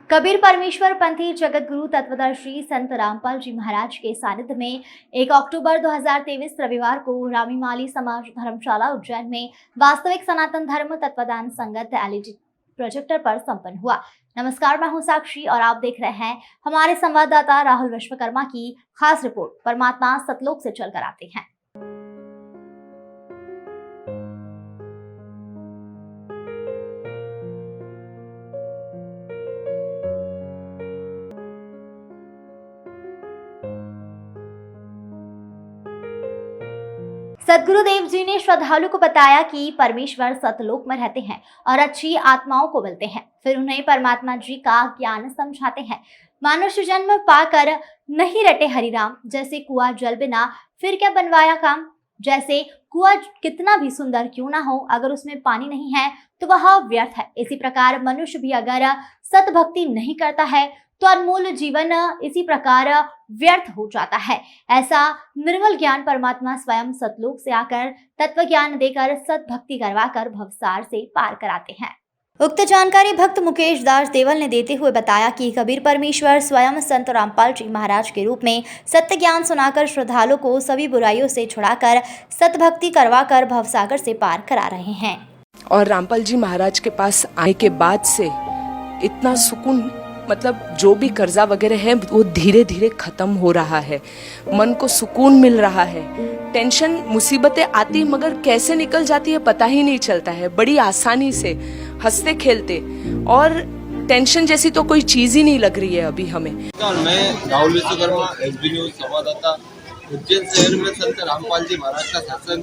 कबीर परमेश्वर पंथी जगत गुरु तत्वदर्शी संत रामपाल जी महाराज के सानिध्य में 1 अक्टूबर 2023 रविवार को रामीमाली समाज धर्मशाला उज्जैन में वास्तविक सनातन धर्म तत्वदान संगत एलईडी प्रोजेक्टर पर संपन्न हुआ। नमस्कार, मैं हूं साक्षी और आप देख रहे हैं हमारे संवाददाता राहुल विश्वकर्मा की खास रिपोर्ट। परमात्मा सतलोक से चलकर आते हैं। सदगुरुदेव जी ने श्रद्धालु को बताया कि परमेश्वर सतलोक में रहते हैं और अच्छी आत्माओं को मिलते हैं, फिर उन्हें परमात्मा जी का ज्ञान समझाते हैं। मनुष्य जन्म पाकर नहीं रटे हरिराम, जैसे कुआं जल बिना फिर क्या बनवाया काम। जैसे कुआं कितना भी सुंदर क्यों ना हो, अगर उसमें पानी नहीं है तो वह व्यर्थ है। इसी प्रकार मनुष्य भी अगर सत भक्ति नहीं करता है तो अनमोल जीवन इसी प्रकार व्यर्थ हो जाता है। ऐसा निर्मल ज्ञान परमात्मा स्वयं सतलोक से आकर तत्व ज्ञान देकर सत भक्ति करवाकर भवसार से पार कराते हैं। उक्त जानकारी भक्त मुकेश दास देवल ने देते हुए बताया कि कबीर परमेश्वर स्वयं संत रामपाल जी महाराज के रूप में सत्य ज्ञान सुनाकर श्रद्धालुओं को सभी बुराइयों से छुड़ाकर सत भक्ति करवाकर भवसागर से पार करा रहे हैं। और रामपाल जी महाराज के पास आने के बाद से इतना सुकून, मतलब जो भी कर्जा वगैरह है वो धीरे धीरे खत्म हो रहा है, मन को सुकून मिल रहा है। टेंशन मुसीबतें आती मगर कैसे निकल जाती है पता ही नहीं चलता है, बड़ी आसानी से हंसते खेलते, और टेंशन जैसी तो कोई चीज ही नहीं लग रही है अभी हमें। मैं राहुल विश्वकर्मा, एसबी न्यूज संवाददाता। उज्जैन शहर में संत रामपाल जी महाराज का सत्संग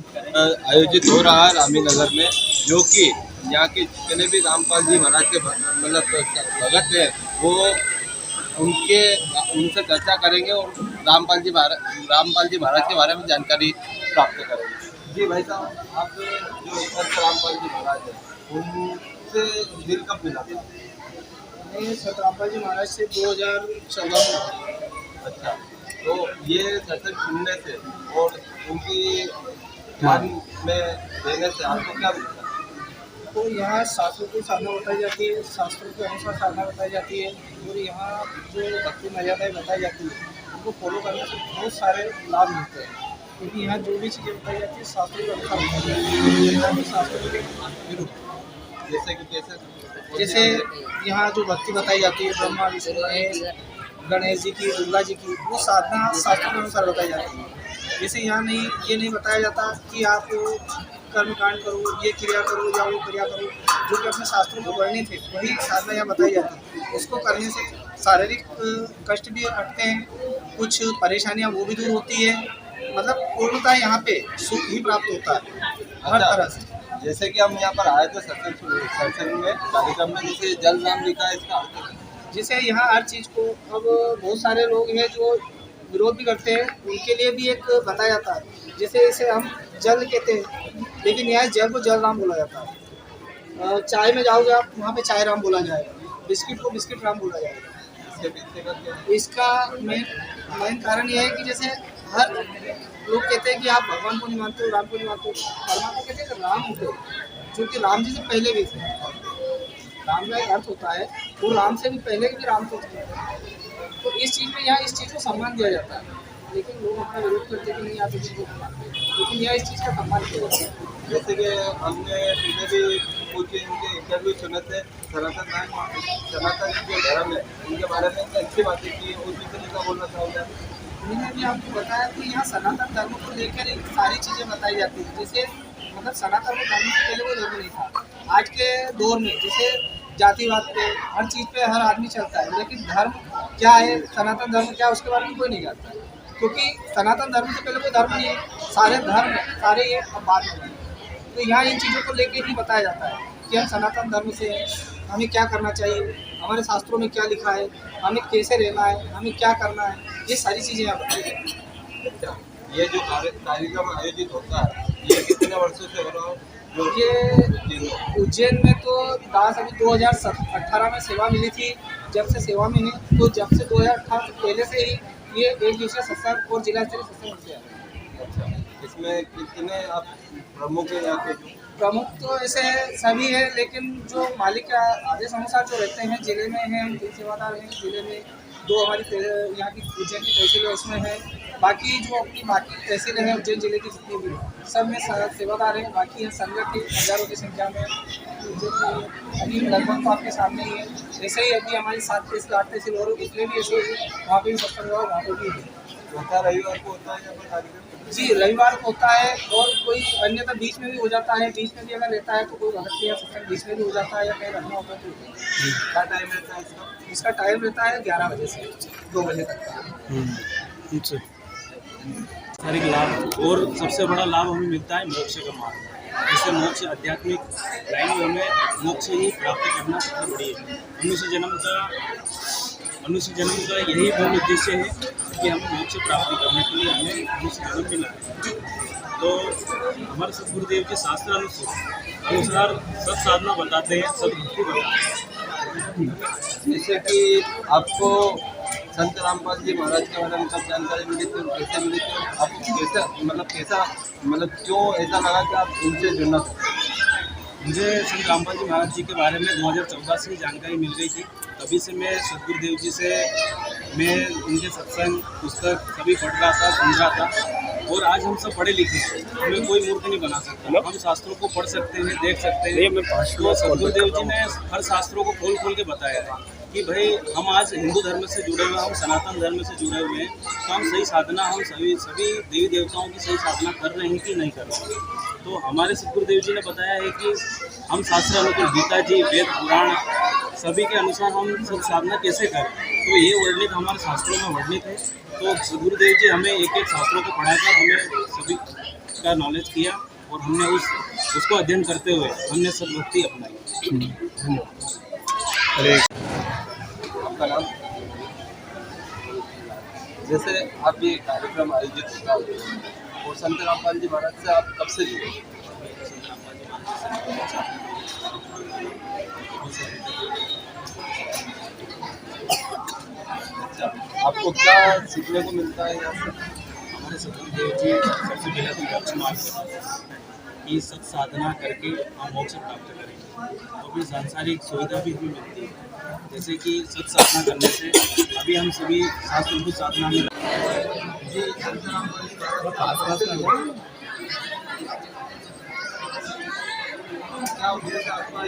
आयोजित हो रहा है रामी नगर में, जो कि यहाँ के जितने भी रामपाल जी महाराज के मतलब भगत है वो उनसे चर्चा करेंगे और रामपाल जी महाराज के बारे में जानकारी प्राप्त करेंगे। जी भाई साहब, आप जो संत रामपाल जी महाराज है उनसे दिल कब मिला था? नहीं, संत रामपाल जी महाराज से 2014 में। अच्छा, तो ये सत्संग सुनने से और उनकी ध्यान में देने से आपको क्या मिलता है? तो यहाँ शास्त्रों की साधना बताई जाती है, शास्त्रों के अनुसार साधना बताई जाती है और यहाँ जो भक्ति मर्यादाएं बताई जाती है उनको फॉलो करने से बहुत सारे लाभ मिलते हैं, क्योंकि यहाँ जो भी चीज़ें बताई जाती है शास्त्रों के अनुसार बताई जाती है। शास्त्रों के विरुद्ध जैसे कि जैसे यहाँ जो भक्ति बताई जाती है ब्रह्मा विष्णु महेश गणेश जी की, दुर्गा जी की, वो साधना शास्त्रों के अनुसार बताई जाती है। जैसे यहाँ ये नहीं बताया जाता कि आप कर्मकांड करो, ये क्रिया करो या वो क्रिया करो, जो कि अपने शास्त्रों में वर्णित है वही साधना यहाँ बताई जाती है। उसको करने से शारीरिक कष्ट भी हटते हैं, कुछ परेशानियाँ वो भी दूर होती है, मतलब पूर्णतः यहाँ पे सुख ही प्राप्त होता है हर तरह से। जैसे कि हम यहाँ पर आए थे सत्संग में कार्यक्रम में, जैसे जल नाम लिखा है, इसका जैसे यहाँ हर चीज़ को अब बहुत सारे लोग हैं जो विरोध भी करते हैं, उनके लिए भी एक बताया जाता है। जैसे इसे हम जल कहते हैं, लेकिन यहाँ जल को जल राम बोला जाता है। चाय में जाओगे आप, वहाँ पे चाय राम बोला जाएगा, बिस्किट को बिस्किट राम बोला जाएगा। इसका मेन कारण यह है कि जैसे हर लोग कहते हैं कि आप भगवान को नहीं मानते हो, राम को नहीं मानते हो, परमात्मा कहते हैं कि राम होते हो, जो कि राम जी से पहले भी थे। राम का एक अर्थ होता है वो राम से भी पहले भी राम थे। तो इस चीज़ में यहाँ इस चीज़ को सम्मान दिया जाता है, लेकिन लोग अपना विरोध करते हैं कि नहीं आप इस चीज़ को मानते, लेकिन यहाँ इस चीज़ का सम्मान किया जाता है। जैसे कि हमने पहले भी कुछ इनके इंटरव्यू सुने थे, सनातन जो धर्म है उनके बारे में अच्छी बातें की, उस विषय का बोलना चाहूँगा। मैंने भी आपको बताया कि यहाँ सनातन धर्म को लेकर सारी चीज़ें बताई जाती हैं। जैसे मतलब सनातन धर्म से पहले वो धर्म नहीं था। आज के दौर में जैसे जातिवाद पे हर चीज़ पे हर आदमी चलता है, लेकिन धर्म क्या है, सनातन धर्म क्या है, उसके बारे में कोई नहीं जानता है, क्योंकि सनातन धर्म से पहले कोई धर्म नहीं है, सारे धर्म सारे ये अब बाद में। तो यहाँ इन चीज़ों को लेकर ही बताया जाता है कि हम सनातन धर्म से हैं, हमें क्या करना चाहिए, हमारे शास्त्रों में क्या लिखा है, हमें कैसे रहना है, हमें क्या करना है, ये सारी चीज़ें यहाँ बताई जाती हैं। ये जो कार्यक्रम आयोजित होता है ये कितने वर्षों से हो रहा है? ये उज्जैन में तो दास अभी 2018 में सेवा मिली थी, जब से सेवा में है, तो जब से 2018 पहले से ही ये एक दूसरे सत्संग और जिला स्तरीय सत्संग होते हैं। अच्छा, इसमें कितने आप प्रमुख हैं यहाँ के? प्रमुख तो ऐसे सभी है, लेकिन जो मालिक के आदेश अनुसार जो रहते हैं जिले में हैं, हम सेवादार हैं जिले में। दो हमारी यहाँ की उज्जैन की तहसील है उसमें है। बाकी जो अपनी बाकी तहसीलें हैं उज्जैन जिले की जितनी भी हैं, सब में सेवादार हैं। बाकी हैं संगठित हज़ारों की संख्या में उज्जैन में अभी लगभग तो आपके सामने ही है। ऐसे ही अभी हमारी 7 तहसील 8 तहसील और इसमें भी ऐसे ही वहाँ पे भी 70 गाँव वहाँ पर भी है। होता रविवार को होता है यहाँ पर कार्यक्रम? जी, रविवार को होता है और कोई अन्यथा बीच में भी हो जाता है। बीच में भी अगर रहता है तो कोई गलत या सत्संग बीच में भी हो जाता है या कहीं रखना होता है तो क्या टाइम रहता है इसका? इसका टाइम रहता है 11 बजे से 2 बजे तक का। सारे लाभ और सबसे बड़ा लाभ हमें मिलता है मोक्ष का मार्ग। जिससे मोक्ष आध्यात्मिक लाइन में हमें मोक्ष ही प्राप्त करना सबसे बड़ी है। मनुष्य जन्म का यही मूल उद्देश्य है कि हम मोक्ष प्राप्ति करने के लिए हमें मनुष्य जन्म मिला है। तो हमारे सदगुरुदेव जी शास्त्र अनुसार सब साधना बताते हैं, सब भक्ति बताते हैं। जैसे कि आपको संत रामपाल जी महाराज के बारे में कब जानकारी मिली थी और कैसे मिली थी? आपको कैसा क्यों ऐसा लगा कि आप इनसे जुड़ना चाहते? मुझे संत रामपाल जी महाराज जी के बारे में 2014 से जानकारी मिल गई थी। तभी से मैं सदगुरुदेव जी से मैं उनके सत्संग पुस्तक सभी पढ़ रहा था, सुन रहा था। और आज हम सब पढ़े लिखे हैं, हमें कोई मूर्ख नहीं बना सकता। हम शास्त्रों को पढ़ सकते हैं, देख सकते हैं। तो सदगुरुदेव जी ने हर शास्त्रों को खोल खोल के बताया है कि भाई हम आज हिंदू धर्म से जुड़े हुए हैं, हम सनातन धर्म से जुड़े हुए हैं, तो हम सही साधना, हम सभी देवी देवताओं की सही साधना कर रहे हैं कि नहीं कर रहे हैं। तो हमारे सदगुरुदेव जी ने बताया है कि हम शास्त्र अनुकूल गीता जी, वेद, पुराण सभी के अनुसार हम सब साधना कैसे करें। तो ये वर्णित हमारे शास्त्रों में वर्णित है। तो सदगुरुदेव जी हमें एक एक शास्त्रों को पढ़ाकर हमें सभी का नॉलेज किया और हमने उसको अध्ययन करते हुए हमने सद्भक्ति अपनाई। आपका नाम? जैसे आप ये कार्यक्रम आयोजित होता है और संत रामपाल जी महाराज से आप कब से जुड़े? आपको क्या सीखने को मिलता है यहाँ से? हमारे सदगुरुदेव जी सबसे पहले तो मोक्ष मार्ग बताते हैं कि सत साधना करके हम मोक्ष प्राप्त करेंगे। तो भी सांसारिक सुविधा भी हमें मिलती है, जैसे कि सत साधना करने से अभी हम सभी शास्त्र साधना में जी, संत रामपाल जी महाराज क्या उद्देश्य आपका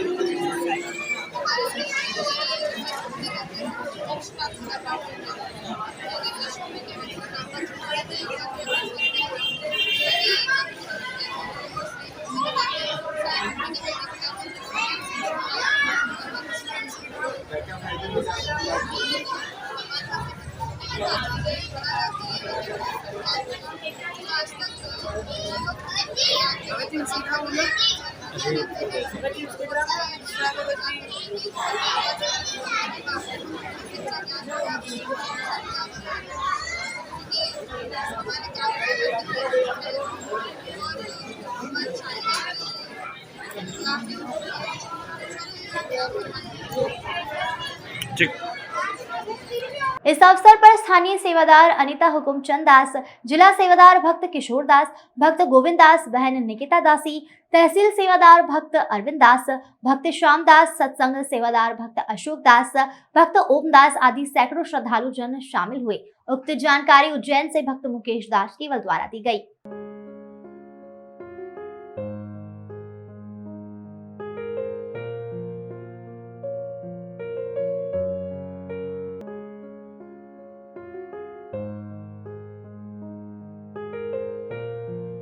इस अवसर पर स्थानीय सेवादार अनिता हुकुमचंद दास, जिला सेवादार भक्त किशोर दास, भक्त गोविंद दास, बहन निकिता दासी, तहसील सेवादार भक्त अरविंद दास, भक्त श्याम दास, सत्संग सेवादार भक्त अशोक दास, भक्त ओम दास आदि सैकड़ों श्रद्धालु जन शामिल हुए। उक्त जानकारी उज्जैन से भक्त मुकेश दास केवल द्वारा दी गई।